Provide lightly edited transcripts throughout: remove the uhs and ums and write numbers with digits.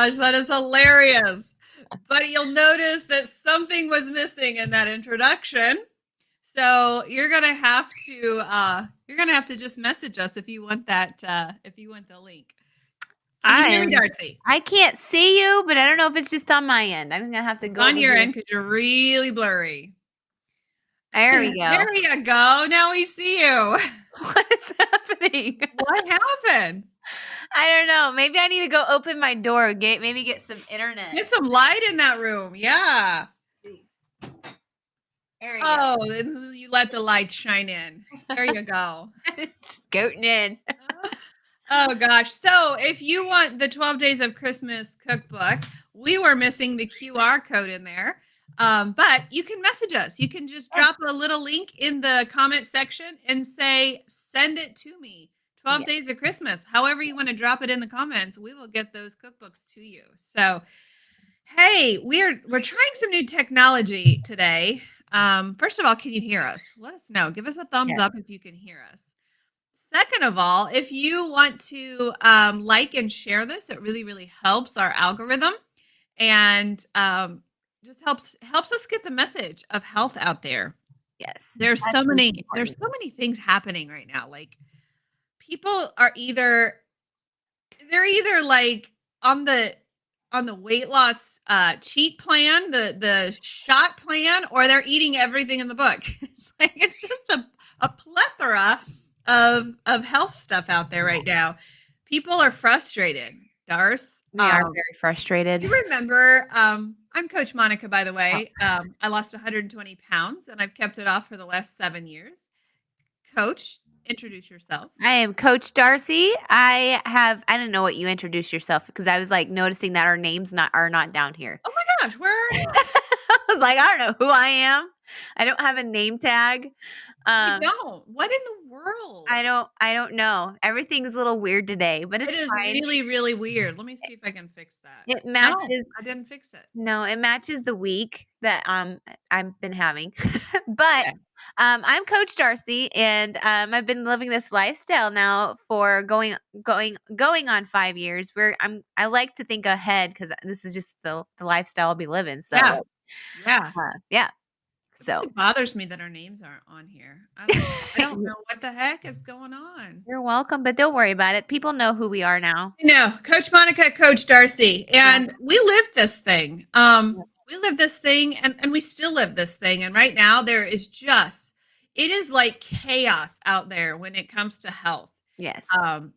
gosh, that is hilarious. But you'll notice that something was missing in that introduction. So you're gonna have to just message us if you want that if you want the link. Can you hear me, Darcy? I can't see you, but I don't know if it's just on my end. I'm gonna have to go On your end because you're really blurry. There we go. There you go. Now we see you. What is happening? What happened? I don't know. Maybe I need to go open my door, maybe get some internet. Get some light in that room. Yeah. There you go. You let the light shine in. There you go. Scooting in. Oh gosh. So if you want the 12 Days of Christmas cookbook, we were missing the QR code in there. But you can message us. You can just drop a little link in the comment section and say, send it to me. 12 Days of Christmas. However you want to drop it in the comments, we will get those cookbooks to you. So, hey, we're trying some new technology today. First of all, can you hear us? Let us know. Give us a thumbs up if you can hear us. Second of all, if you want to like and share this, it really, really helps our algorithm and just helps us get the message of health out there. Yes. There's so many things happening right now. Like people are either like on the weight loss cheat plan, the shot plan, or they're eating everything in the book. It's just a plethora of health stuff out there right now. People are frustrated, Darce. They are very frustrated. You remember, I'm Coach Monica, by the way. I lost 120 pounds, and I've kept it off for the last 7 years. Coach, introduce yourself. I am Coach Darcy. I didn't know what you introduced yourself because I was like noticing that our names are not down here. Oh my gosh, where are you? I was like, I don't know who I am. I don't have a name tag. You don't. What in the world? I don't know. Everything's a little weird today, but it's fine. Really, really weird. Let me see if I can fix that. It matches. No, I didn't fix it. No, it matches the week that I've been having. But I'm Coach Darcy, and I've been living this lifestyle now for going on 5 years. Where I like to think ahead because this is just the lifestyle I'll be living. So yeah. So it bothers me that our names aren't on here. I don't know what the heck is going on. You're welcome, but don't worry about it. People know who we are now. No, Coach Monica, Coach Darcy, and we live this thing. We live this thing, and we still live this thing. And right now, it is like chaos out there when it comes to health. Yes.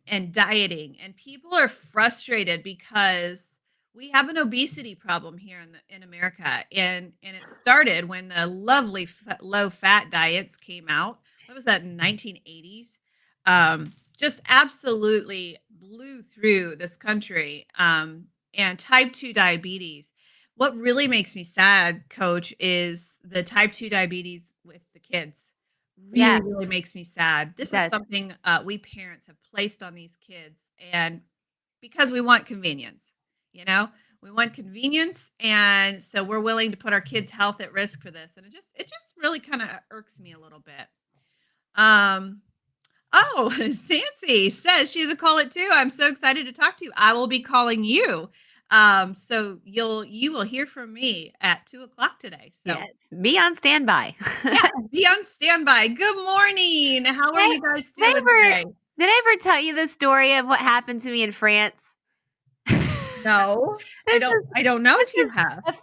And dieting, and people are frustrated because we have an obesity problem here in America, and it started when the lovely low fat diets came out. What was that, in 1980s? Just absolutely blew through this country. And type 2 diabetes. What really makes me sad, Coach, is the type 2 diabetes with the kids. Really makes me sad. This is something we parents have placed on these kids, and because we want convenience. We want convenience, and so we're willing to put our kids' health at risk for this. And it just really kind of irks me a little bit. Sancy says she has a call at 2. I'm so excited to talk to you. I will be calling you. So you will hear from me at 2:00 today. So yes, be on standby. Be on standby. Good morning. How are you guys doing today? Did I ever tell you the story of what happened to me in France? No, I don't know if you have. A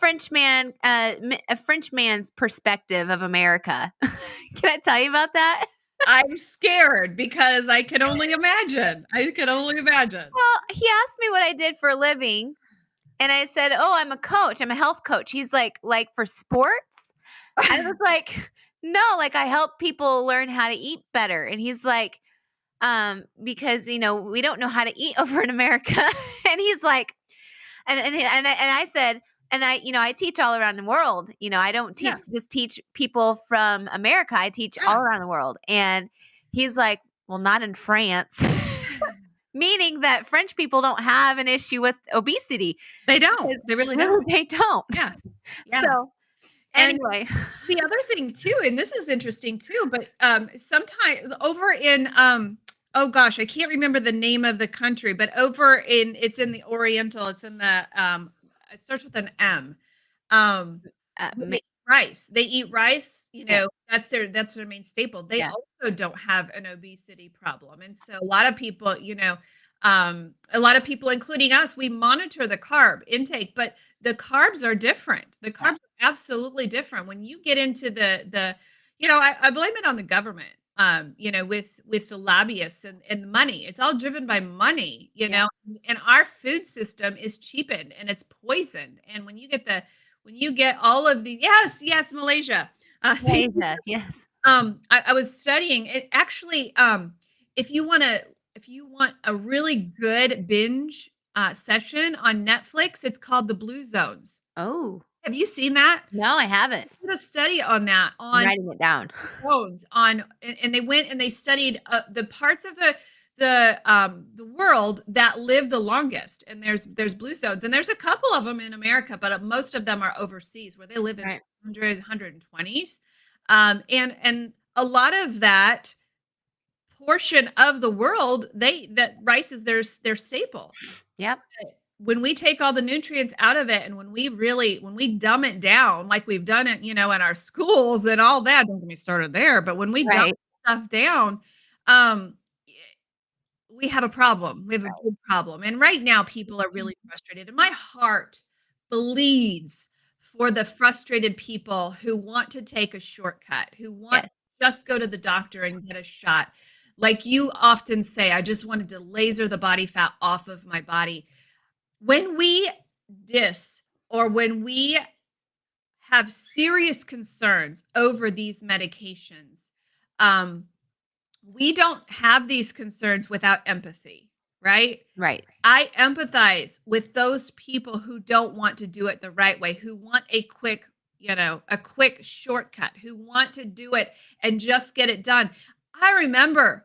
Frenchman's perspective of America. Can I tell you about that? I'm scared because I can only imagine. Well, he asked me what I did for a living, and I said, "Oh, I'm a coach. I'm a health coach." He's like for sports? I was like, "No, like I help people learn how to eat better." And he's like, because we don't know how to eat over in America. And he's like, and I said, and I teach all around the world. I don't just teach people from America. I teach all around the world. And he's like, well, not in France. Meaning that French people don't have an issue with obesity. They don't. They really don't. They don't. Yeah. So anyway, the other thing too, and this is interesting too, but sometimes over oh gosh, I can't remember the name of the country, but it's in the Oriental, it's in the, it starts with an M. Um, but Ma they eat rice. They eat rice, Yeah, that's their main staple. They yeah, also don't have an obesity problem, and so a lot of people, a lot of people, including us, we monitor the carb intake, but the carbs are different. The yeah, carbs are absolutely different. When you get into I blame it on the government, with the lobbyists and the money. It's all driven by money, yeah. and our food system is cheapened and it's poisoned. And when you get all of the yes, yes, Malaysia. Thank you. Malaysia, yes. I was studying it actually. If you want a really good binge session on Netflix, it's called the Blue Zones. Oh, Have you seen that? no, I haven't. I did a study on that I'm on writing it down. zones on and they went and they studied the parts of the world that live the longest, and there's blue zones, and there's a couple of them in America, but most of them are overseas where they live in Right, 120s, and a lot of that portion of the world that rice is their staple. yep, When we take all the nutrients out of it, and when we dumb it down like we've done it, in our schools and all that, don't get me started there, but when we dumb right, stuff down, um, we have a problem. We have a big problem. And right now people are really frustrated. And my heart bleeds for the frustrated people who want to take a shortcut, who want yes, to just go to the doctor and get a shot. Like you often say, I just wanted to laser the body fat off of my body. When we dis or when we have serious concerns over these medications, um, we don't have these concerns without empathy, right? right, I empathize with those people who don't want to do it the right way, who want a quick shortcut, who want to do it and just get it done. I remember,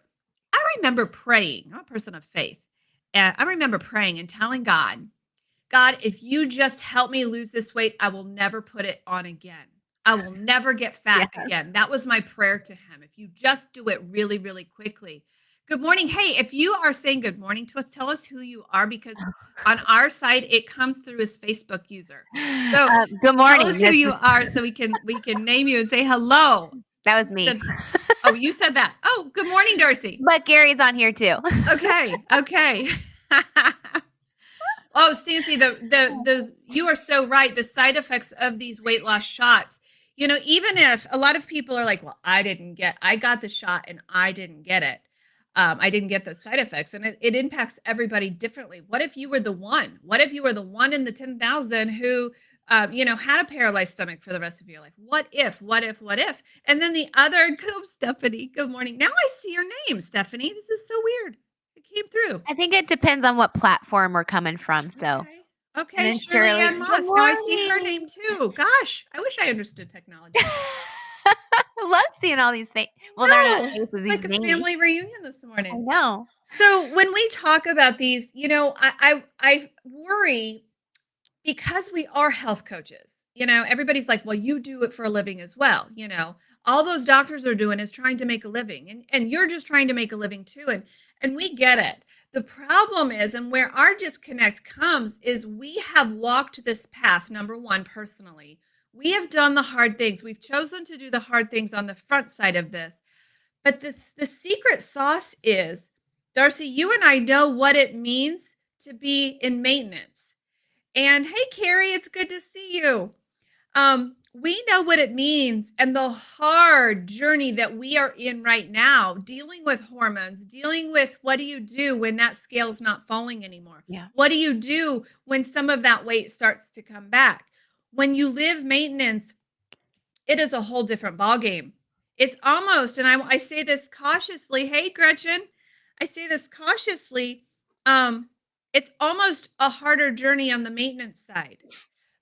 I remember praying. I'm a person of faith. And I remember praying and telling God, if you just help me lose this weight, I will never put it on again. I will never get yeah. fat again. That was my prayer to him. If you just do it really, really quickly. Good morning. Hey, if you are saying good morning to us, tell us who you are, because on our side it comes through as Facebook user. So Good tell morning, us who this you is are so we can name you and say hello. that was me. Oh, you said that. Oh, good morning, Darcy. But Gary's on here too. Okay. Okay. Oh, Stancy, the you are so right. The side effects of these weight loss shots, even if a lot of people are like, well, I got the shot and I didn't get it. I didn't get those side effects, and it impacts everybody differently. What if you were the one? What if you were the one in the 10,000 who, had a paralyzed stomach for the rest of your life? What if? What if? What if? And then the other, go Stephanie. Good morning. Now I see your name, Stephanie. This is so weird. It came through. I think it depends on what platform we're coming from, so Okay. and Okay, then Shirley Shirley, Ann good Moss. Now I see her morning. name too. Gosh, I wish I understood technology. I love seeing all these well, they're not No, faces, it's these like a names. family reunion this I morning. know. So when we talk about these, I worry because we are health coaches. Everybody's like, well, you do it for a living as well. All those doctors are doing is trying to make a living, and you're just trying to make a living too. And we get it. The problem is, and where our disconnect comes, is we have walked this path. Number one, personally, we have done the hard things. We've chosen to do the hard things on the front side of this. But the secret sauce is, Darcy, you and I know what it means to be in maintenance. And hey, Carrie, it's good to see you. We know what it means and the hard journey that we are in right now, dealing with hormones, dealing with what do you do when that scale's not falling anymore? Yeah. What do you do when some of that weight starts to come back? When you live maintenance, it is a whole different ballgame. It's almost, and I say this cautiously. Hey, Gretchen, I say this cautiously. Um, it's almost a harder journey on the maintenance side.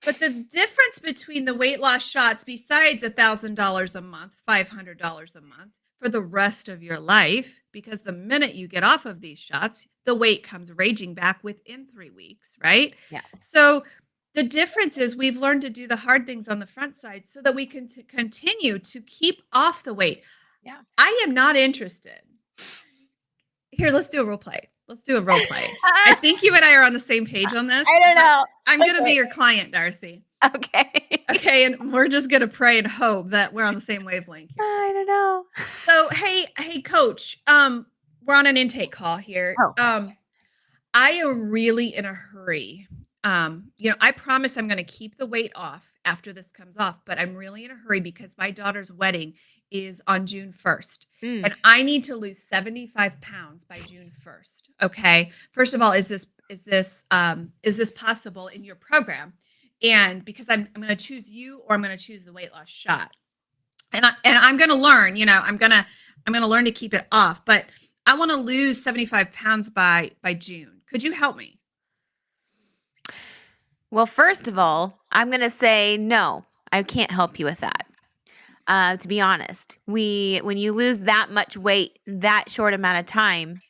But the difference between the weight loss shots, besides $1,000 a month, $500 a month for the rest of your life, because the minute you get off of these shots, the weight comes raging back within 3 weeks, right? Yeah. So the difference is we've learned to do the hard things on the front side so that we can continue to keep off the weight. Yeah. I am not interested. Here, let's do a role play. Let's do a role play. I think you and I are on the same page on this, I don't but know. I'm gonna be Okay. your client, Darcy. Okay. Okay, and we're just gonna pray and hope that we're on the same wavelength here. I don't know. So, hey, coach. We're on an intake call here. Oh. I am really in a hurry. I promise I'm going to keep the weight off after this comes off, but I'm really in a hurry because my daughter's wedding is on June 1st. Mm. And I need to lose 75 pounds by June 1st. Okay. First of all, is this possible in your program? And because I'm going to choose you or I'm going to choose the weight loss shot. And I'm going to learn, I'm going to learn to keep it off, but I want to lose 75 pounds by June. Could you help me? Well, first of all, I'm going to say no. I can't help you with that. To be honest, when you lose that much weight that short amount of time,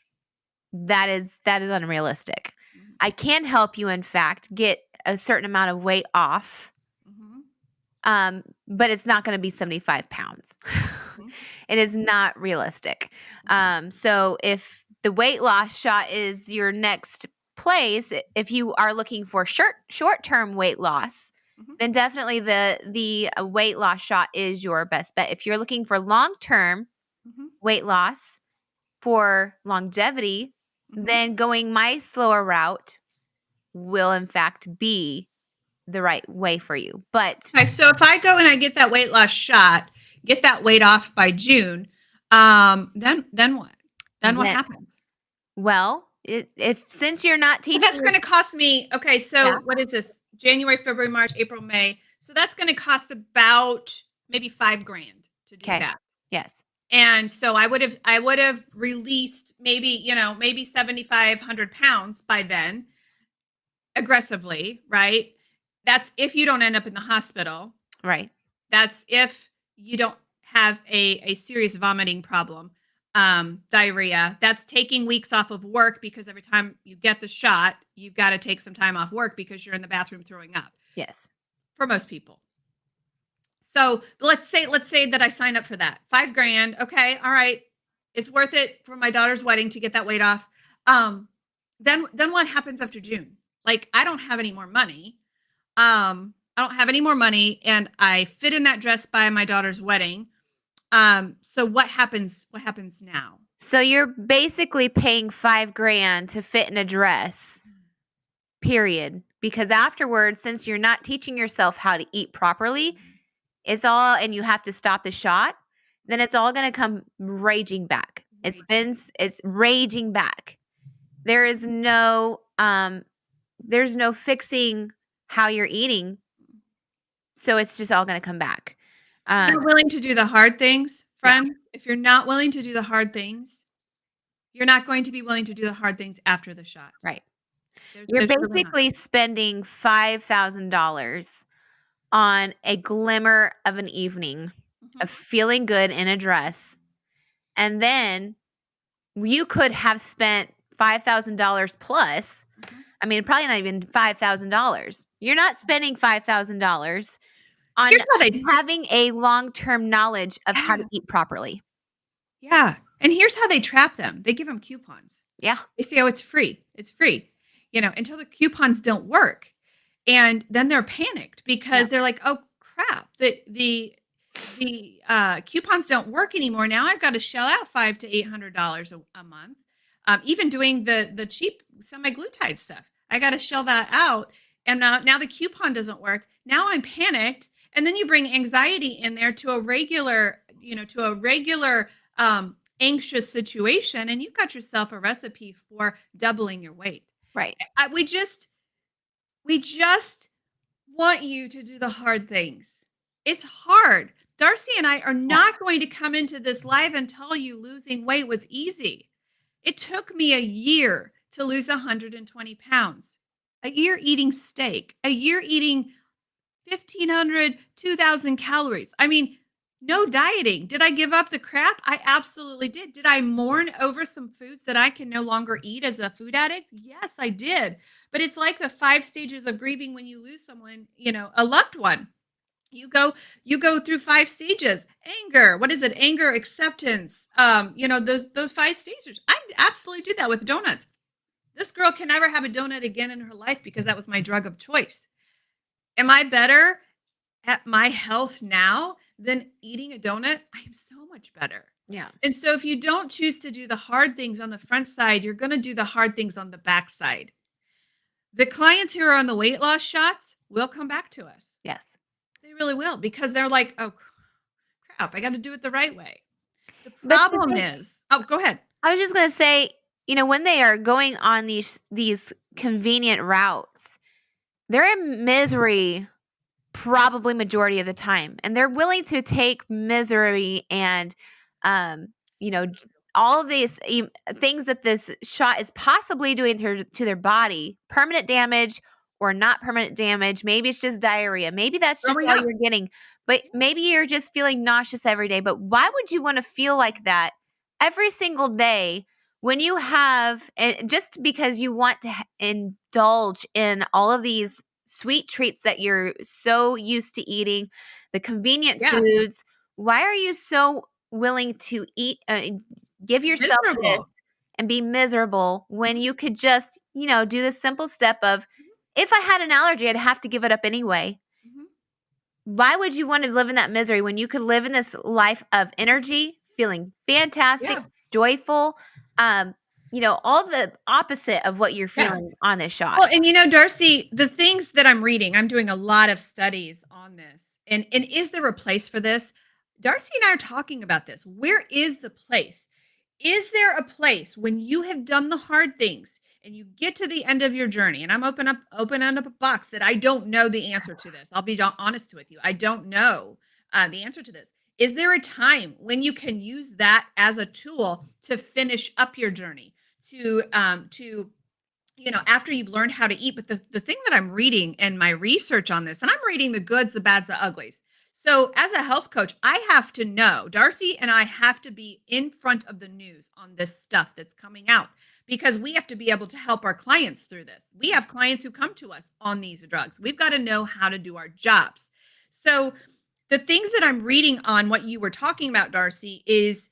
that is unrealistic. Mhm. I can help you, in fact, get a certain amount of weight off, Mhm. but it's not going to be 75 pounds. Mhm. It is not realistic. So if the weight loss shot is your next place, if you are looking for short-term weight loss, Mhm. then definitely the weight loss shot is your best bet. If you're looking for long-term Mhm. weight loss for longevity, Mhm. then going my slower route will in fact be the right way for you. But Okay, so if I go and I get that weight loss shot, get that weight off by June, then what? Then what then, happens? well, if since you're not But teaching that's going to cost me. Okay, yeah, so what is this? January, February, March, April, May. So that's going to cost about maybe $5,000 to do okay. that. Yes. And so I would have released maybe 7,500 pounds by then aggressively, right? That's if you don't end up in the hospital. Right. That's if you don't have a serious vomiting problem, diarrhea. That's taking weeks off of work because every time you get the shot, you've got to take some time off work because you're in the bathroom throwing up Yes. for most people. So let's say that I signed up for that. $5,000. Okay. All right. It's worth it for my daughter's wedding to get that weight off. Um, then what happens after June? Like I don't have any more money. I don't have any more money and I fit in that dress by my daughter's wedding. So what happens now? So you're basically paying $5,000 to fit in a dress, period. Because afterwards, since you're not teaching yourself how to eat properly, and you have to stop the shot, then it's all going to come raging back. It's raging back. There is there's no fixing how you're eating. So it's just all going to come back. If you're not willing to do the hard things, Yeah. friend, if you're not willing to do the hard things, you're not going to be willing to do the hard things after the shot. Right. There's, You're there's really not. basically spending $5,000 on a glimmer of an evening Mhm. of feeling good in a dress. And then you could have spent $5,000 plus. Mhm. I mean, probably not even $5,000. You're not spending $5,000 on Here's how they having a long-term knowledge of how to Yeah. eat properly. Yeah. And here's how they trap them. They give them coupons. Yeah. They say, "Oh, it's free. It's free." Until the coupons don't work. And then they're panicked Yeah. because they're like, "Oh crap. The coupons don't work anymore. Now I've got to shell out $500 to $800 a month. Even doing the cheap semi-glutide stuff. I got to shell that out. And now the coupon doesn't work. Now I'm panicked. And then you bring anxiety in there to a regular anxious situation, and you've got yourself a recipe for doubling your weight. Right. We just want you to do the hard things. It's hard. Darcy and I are Yeah. not going to come into this live and tell you losing weight was easy. It took me a year to lose 120 pounds, a year eating steak, a year eating 1,500, 2,000 calories. I mean, no dieting. Did I give up the crap? I absolutely did. Did I mourn over some foods that I can no longer eat as a food addict? Yes, I did. But it's like the 5 stages of grieving when you lose someone, a loved one. You go you go through 5 stages. Anger, what is it? Anger, acceptance, those 5 stages. I absolutely do that with donuts. This girl can never have a donut again in her life because that was my drug of choice. Am I better at my health now than eating a donut? I am so much better. Yeah. And so if you don't choose to do the hard things on the front side, you're going to do the hard things on the back side. The clients who are on the weight loss shots will come back to us. Yes. They really will because they're like, "Oh crap, I got to do it the right way." The But the problem thing is, oh, go ahead. I was just gonna say, when they are going on these convenient routes, they're in misery probably majority of the time, and they're willing to take misery and, um, you know, j all of these things that this shot is possibly doing to their body, permanent damage or not permanent damage. Maybe it's just diarrhea. Maybe that's just Growing all up. you're getting, but maybe you're just feeling nauseous every day. But why would you wanna feel like that every single day when you have and just because you want to indulge in all of these sweet treats that you're so used to eating, the convenient Yeah, foods. Why are you so willing to eat, give yourself this miserable. and be miserable when Mhm, you could just, do the simple step of, mhm, if I had an allergy, I'd have to give it up anyway. mhm. Why would you want to live in that misery when you could live in this life of energy, feeling fantastic, Yeah, joyful, all the opposite of what you're yeah. feeling on this shot? Well, and Darcy, the things that I'm reading, I'm doing a lot of studies on this. And is there a place for this? Darcy and I are talking about this. Where is the place? Is there a place when you have done the hard things and you get to the end of your journey? And I'm open up a box that I don't know the answer to this. I'll be honest with you. I don't know the answer to this. Is there a time when you can use that as a tool to finish up your journey? To after you've learned how to eat. But the thing that I'm reading and my research on this, and I'm reading the goods, the bads, the uglies. So as a health coach, I have to know, Darcy and I have to be in front of the news on this stuff that's coming out because we have to be able to help our clients through this. We have clients who come to us on these drugs. We've got to know how to do our jobs. So the things that I'm reading on what you were talking about, Darcy, is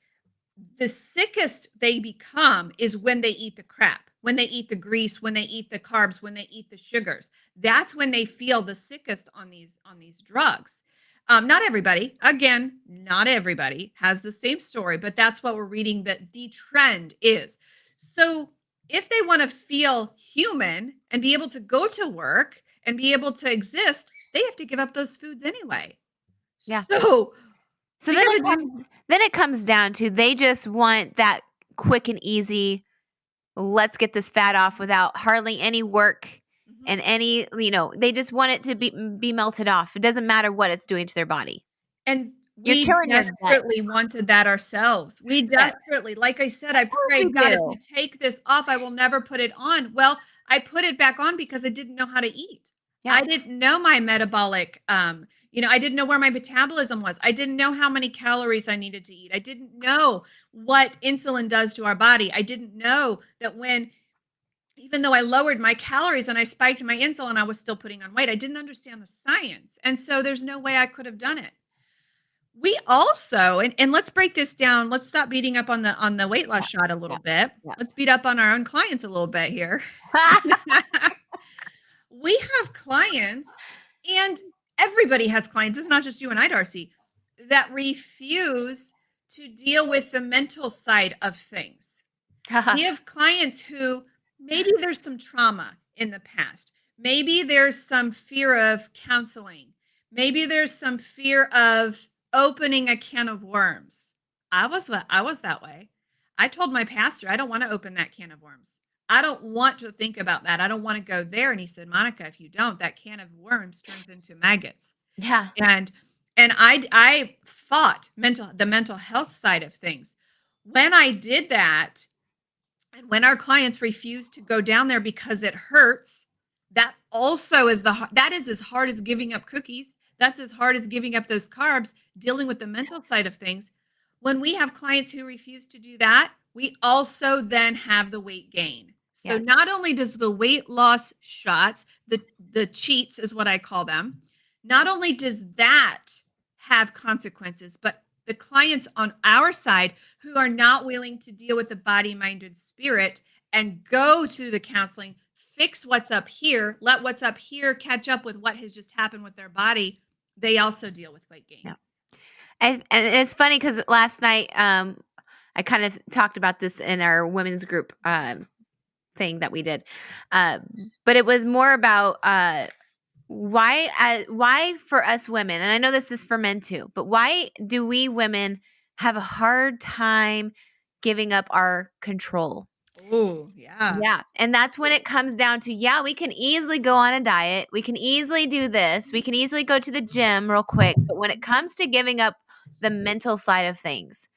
the sickest they become is when they eat the crap, when they eat the grease, when they eat the carbs, when they eat the sugars. That's when they feel the sickest on these drugs. Not everybody, again, not everybody has the same story, but that's what we're reading that the trend is. So if they want to feel human and be able to go to work and be able to exist, they have to give up those foods anyway. Yeah. So So we then got it to do. comes down to they just want that quick and easy, let's get this fat off without hardly any work Mhm. and any, they just want it to be melted off. It doesn't matter what it's doing to their body. And You're we killing your gut. desperately wanted that ourselves. We Yes. desperately, like I said, I Of course we prayed, "God, if do. you take this off, I will never put it on." Well, I put it back on because I didn't know how to eat. Yeah. I didn't know my metabolic, I didn't know where my metabolism was. I didn't know how many calories I needed to eat. I didn't know what insulin does to our body. I didn't know that when even though I lowered my calories and I spiked my insulin, I was still putting on weight. I didn't understand the science. And so there's no way I could have done it. We also and let's break this down. Let's stop beating up on the weight loss Yeah. shot a Yeah. little bit. Yeah. Let's beat up on our own clients a little bit here. We have clients, and everybody has clients. It's not just you and I, Darcy, that refuse to deal with the mental side of things. We have clients who maybe there's some trauma in the past. Maybe there's some fear of counseling. Maybe there's some fear of opening a can of worms. I was that way. I told my pastor, I don't want to open that can of worms. I don't want to think about that. I don't want to go there. And he said, Monica, if you don't, that can of worms turns into maggots. Yeah. And I fought the mental health side of things. When I did that, and when our clients refuse to go down there because it hurts, that also is that is as hard as giving up cookies. That's as hard as giving up those carbs, dealing with the mental side of things. When we have clients who refuse to do that, we also then have the weight gain. So Yes. not only does the weight loss shots, the cheats is what I call them, not only does that have consequences, but the clients on our side who are not willing to deal with the body, mind, and spirit and go through the counseling, fix what's up here, let what's up here catch up with what has just happened with their body, they also deal with weight gain. Yeah. And it's funny because last night, I kind of talked about this in our women's group thing that we did, uh, but it was more about why for us women, and I know this is for men too, but why do we women have a hard time giving up our control? Oh, yeah. Yeah, and that's when it comes down to, yeah, we can easily go on a diet, we can easily do this, we can easily go to the gym real quick, but when it comes to giving up the mental side of things,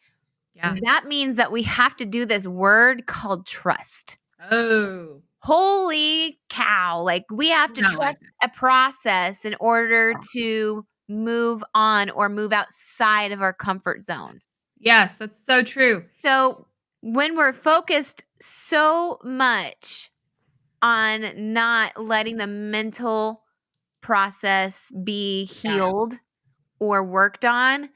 Yeah. that means that we have to do this word called trust. Oh, Holy cow, like, we have to not like trust a process in order to move on or move outside of our comfort zone. yes, that's so true. So, when we're focused so much on not letting the mental process be Yeah. healed or worked on,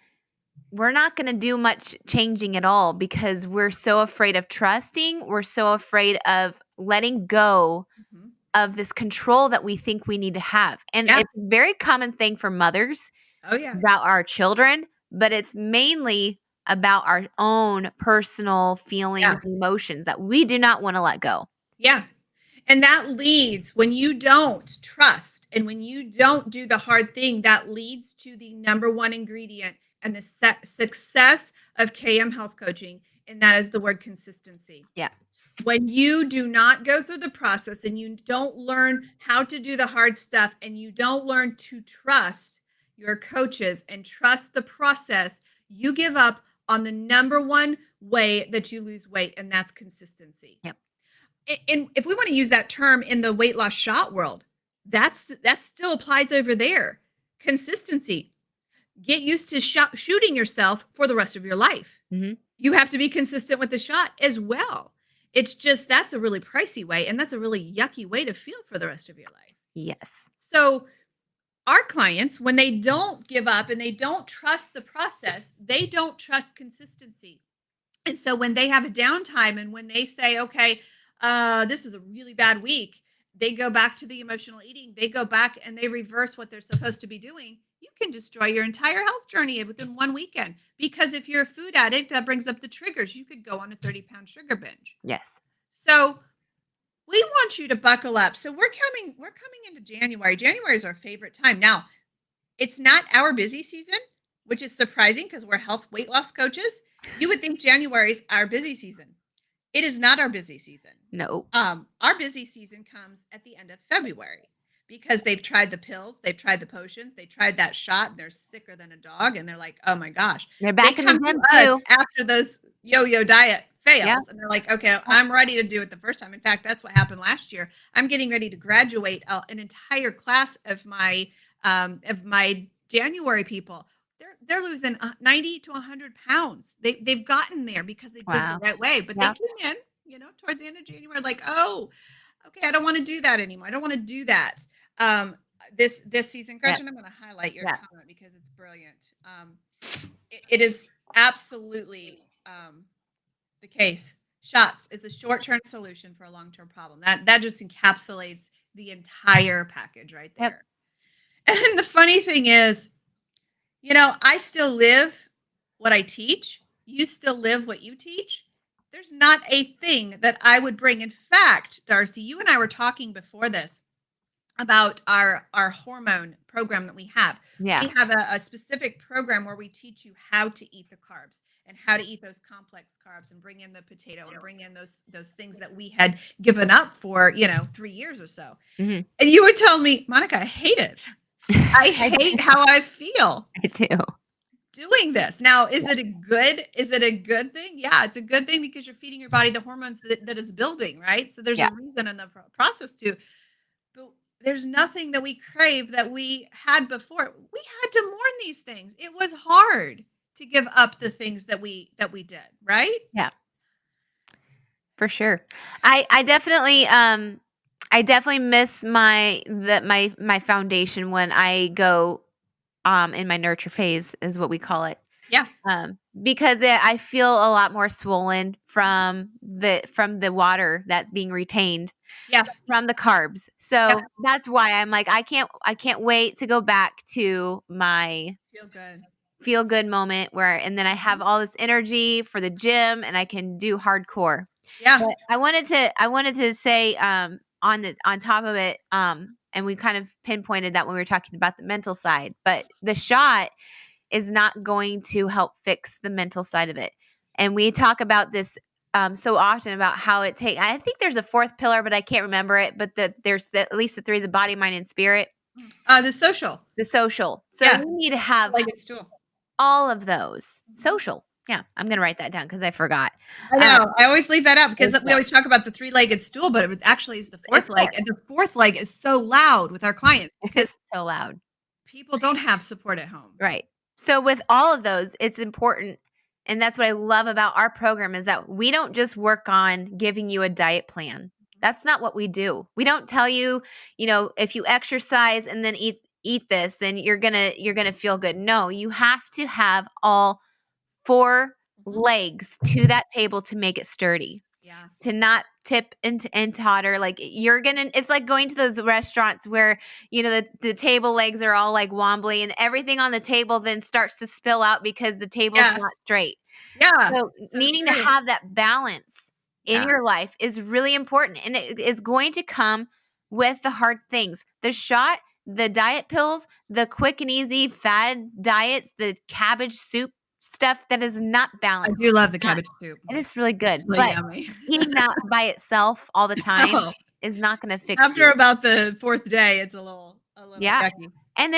we're not going to do much changing at all because we're so afraid of trusting. We're so afraid of letting go Mhm. of this control that we think we need to have. And Yeah. it's a very common thing for mothers Oh, yeah. about our children, but it's mainly about our own personal feelings Yeah. and emotions that we do not want to let go. Yeah. And that leads when you don't trust and when you don't do the hard thing, that leads to the number one ingredient and the success of KM health coaching. And that is the word consistency. Yeah. When you do not go through the process and you don't learn how to do the hard stuff and you don't learn to trust your coaches and trust the process, you give up on the number one way that you lose weight, and that's consistency. Yep. And if we want to use that term in the weight loss shot world, that still applies over there. Consistency. Get used to shooting yourself for the rest of your life. Mhm. You have to be consistent with the shot as well. It's just that's a really pricey way, and that's a really yucky way to feel for the rest of your life. Yes. So, our clients, when they don't give up and they don't trust the process, they don't trust consistency. And so, when they have a downtime and when they say, okay, this is a really bad week, they go back to the emotional eating. They go back and they reverse what they're supposed to be doing. You can destroy your entire health journey within one weekend. Because if you're a food addict, that brings up the triggers. You could go on a 30-pound sugar binge. Yes. So we want you to buckle up. So we're coming into January. January is our favorite time. Now, it's not our busy season, which is surprising because we're health weight loss coaches. You would think January is our busy season. It is not our busy season. No. Our busy season comes at the end of February because they've tried the pills, they've tried the potions, they tried that shot, and they're sicker than a dog, and they're like, "Oh my gosh." They're They back in the come to gym us too. after those yo-yo diet Yeah. fails, and they're like, "Okay, Yep. I'm ready to do it the first time." In fact, that's what happened last year. I'm getting ready to graduate an entire class of my January people. They're losing 90 to 100 pounds. They've gotten there because they did it the Wow. right way, but they Yep. came in, towards the end of January, like, oh, okay, I don't want to do that anymore. I don't want to do that. This season, Yep. Gretchen, I'm going to highlight your Yep. comment because it's brilliant. It is absolutely the case. Shots is a short-term solution for a long-term problem. That just encapsulates the entire package right Yep. there. And the funny thing is, I still live what I teach. You still live what you teach. There's not a thing that I would bring. In fact, Darcy, you and I were talking before this about our hormone program that we have. Yeah. We have a specific program where we teach you how to eat the carbs and how to eat those complex carbs and bring in the potato and bring in those things that we had given up for 3 years or so. Mhm. And you would tell me, Monica, I hate it. I I hate how I feel I do. doing this. Now, is Yeah. it a good thing? Yeah, it's a good thing because you're feeding your body the hormones that it's building, right? So there's Yeah. a reason in the process to. But there's nothing that we crave that we had before. We had to mourn these things. It was hard to give up the things that we did, right? Yeah. For sure. I definitely I definitely miss my foundation when I go in my nurture phase is what we call it. Yeah. Because I feel a lot more swollen from the water that's being retained Yeah. from the carbs. Yep. So that's why I'm like I can't wait to go back to my Feel good. feel good moment where and then I Mhm. have all this energy for the gym and I can do hardcore. Yeah. But I wanted to say on top of it and we kind of pinpointed that when we were talking about the mental side, but the shot is not going to help fix the mental side of it. And we talk about this so often about how it take. I think there's a fourth pillar, but I can't remember it. But at least the three: the body, mind, and spirit. The social. The social. So Yeah. you need to have Like it's stool. all of those. Mhm. Social. Yeah, I'm gonna write that down because I forgot. I Um, know. I always leave that out those because we stuff. always talk about the three-legged stool, but it actually is the It's fourth leg, four. and the fourth leg is so loud with our clients because It's so loud. people don't have support at home. Right. So with all of those, it's important. And that's what I love about our program is that we don't just work on giving you a diet plan. That's not what we do. We don't tell you, if you exercise and then eat this, then you're going to feel good. No, you have to have all four Mhm. legs to that table to make it sturdy, Yeah. to not tip and totter. Like it's like going to those restaurants where the table legs are all like wobbly and everything on the table then starts to spill out because the table's Yeah. not straight. Yeah. So So needing to true. have that balance in Yeah. your life is really important, and it is going to come with the hard things. The shot, the diet pills, the quick and easy fad diets, the cabbage soup stuff that is not I balanced. do love the Not cabbage soup. It is really good, Really but yummy. eating that by itself all the time No. is not gonna fix After you. about the 4th day, it's a little Yeah. yucky. And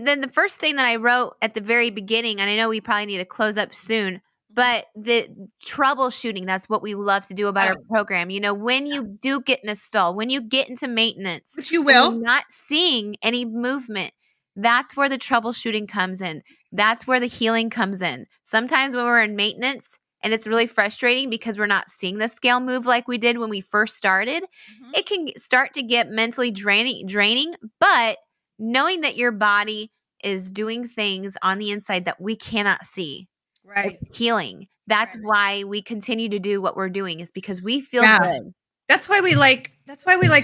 then the first thing that I wrote at the very beginning, and I know we probably need to close up soon, Mhm. but the troubleshooting, that's what we love to do about our Oh, program. When yeah. you do get in a stall, when you get into maintenance Which you and will. you're not seeing any movement, that's where the troubleshooting comes in. That's where the healing comes in. Sometimes when we're in maintenance and it's really frustrating because we're not seeing the scale move like we did when we first started, Mhm. it can start to get mentally draining, but knowing that your body is doing things on the inside that we cannot see. It's Right. healing. That's Right. why we continue to do what we're doing is because we feel Yeah. good. That's why we like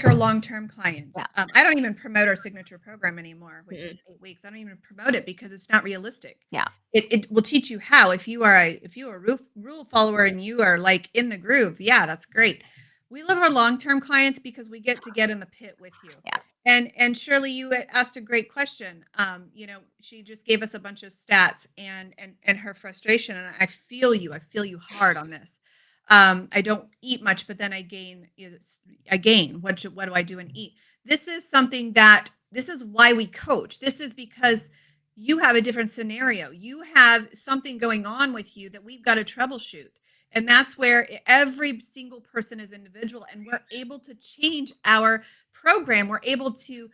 our long-term Yeah. clients. I don't even promote our signature program anymore, which Mm-mm. is 8 weeks. I don't even promote it because it's not realistic. Yeah. It will teach you how. If you are a rule follower and you are like in the groove, yeah, that's great. We love our long-term clients because we get in the pit with you. Yeah. And Shirley, you had asked a great question. She just gave us a bunch of stats and her frustration, and I feel you. I feel you hard on this. I don't eat much, but then I gain. I gain. What do I do and eat? This is why we coach. This is because you have a different scenario. You have something going on with you that we've got to troubleshoot. And that's where every single person is individual, and we're able to change our program. We're able to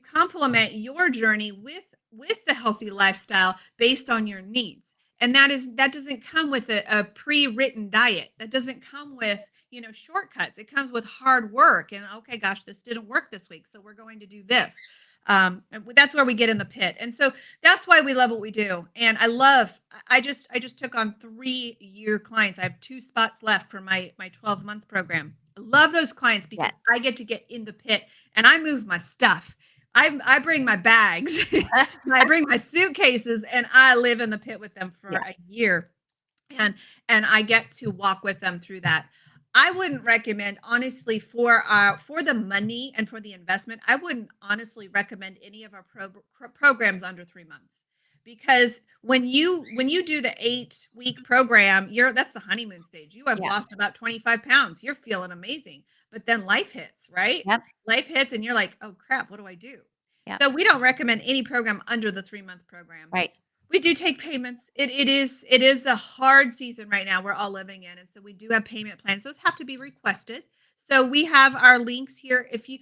complement your journey with the healthy lifestyle based on your needs. And that doesn't come with a pre-written diet. That doesn't come with shortcuts. It comes with hard work. And okay, gosh, this didn't work this week, so we're going to do this. And that's where we get in the pit. And so that's why we love what we do. And I just took on 3-year clients. I have 2 spots left for my 12-month program. I love those clients because Yes. I get to get in the pit and I move my stuff. I bring my bags, I bring my suitcases, and I live in the pit with them for Yeah. a year. And and I get to walk with them through that. I wouldn't recommend honestly for the money and for the investment. I wouldn't honestly recommend any of our programs under 3 months because when you do the 8-week program, that's the honeymoon stage. You have Yeah. lost about 25 pounds. You're feeling amazing, but then life hits, right? Yep. Life hits, and you're like, oh crap, what do I do? Yep. So we don't recommend any program under the 3-month program. Right. We do take payments. It is a hard season right now we're all living in, and so we do have payment plans. Those have to be requested. So we have our links here. If you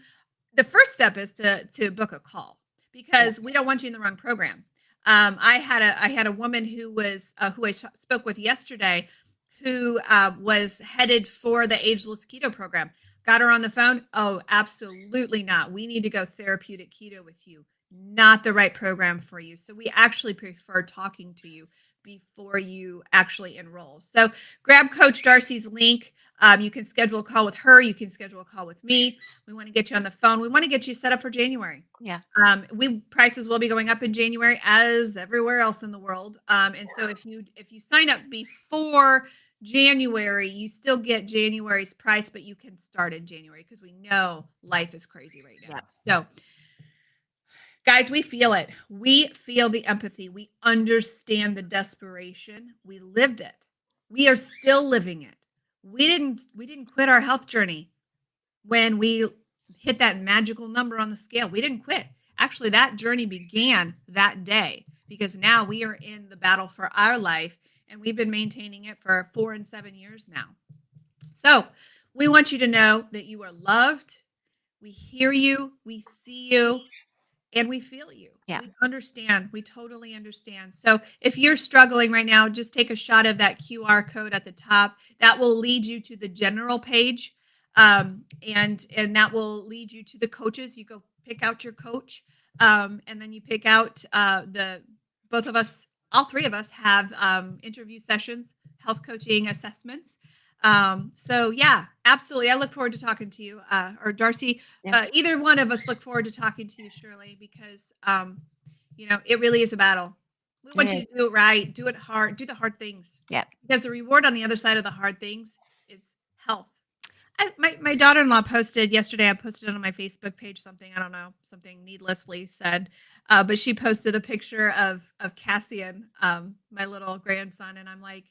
The first step is to book a call Yeah. because we don't want you in the wrong program. I had a woman who I spoke with yesterday who was headed for the ageless keto program. Got her on the phone? Oh, absolutely not. We need to go therapeutic keto with you. Not the right program for you. So we actually prefer talking to you before you actually enroll. So grab Coach Darcy's link. You can schedule a call with her. You can schedule a call with me. We want to get you on the phone. We want to get you set up for January. Yeah. Prices will be going up in January as everywhere else in the world. And so if you sign up before January, you still get January's price, but you can start in January because we know life is crazy right now. Yep. So, guys, we feel it. We feel the empathy. We understand the desperation. We lived it. We are still living it. We didn't quit our health journey when we hit that magical number on the scale. We didn't quit. Actually, that journey began that day because now we are in the battle for our life and we've been maintaining it for 4 and 7 years now. So we want you to know that you are loved. We hear you, we see you, and we feel you. Yeah. We understand. We totally understand. So if you're struggling right now, just take a shot of that QR code at the top. That will lead you to the general page. And that will lead you to the coaches. You go pick out your coach. And then you pick out both of us, all three of us have interview sessions, health coaching assessments. So yeah, absolutely. I look forward to talking to you, or Darcy. Yeah. Either one of us look forward to talking to you, Shirley, because it really is a battle. We want you to do it right, do it hard, do the hard things. Yeah. Because the reward on the other side of the hard things is health. My daughter-in-law posted yesterday. I posted it on my Facebook page. Something, I don't know, something needlessly said, but she posted a picture of Cassian, my little grandson, and I'm like,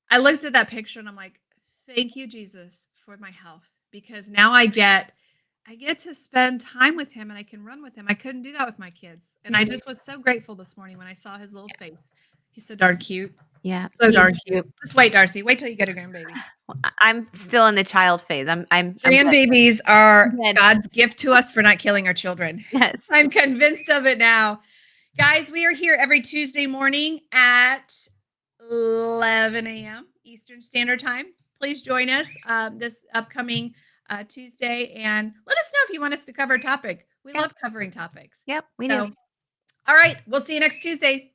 I looked at that picture and I'm like, thank you, Jesus, for my health, because now I get to spend time with him and I can run with him. I couldn't do that with my kids. And I just was so grateful this morning when I saw his little face. He's so darn cute. Yeah. So darn cute. Just wait, Darcy. Wait till you get a grandbaby. I'm still in the child phase. I'm Grandbabies are good. God's gift to us for not killing our children. Yes. I'm convinced of it now. Guys, we are here every Tuesday morning at 11 a.m. Eastern Standard Time. Please join us this upcoming Tuesday and let us know if you want us to cover a topic. We love covering topics. Yep, we do. All right, we'll see you next Tuesday.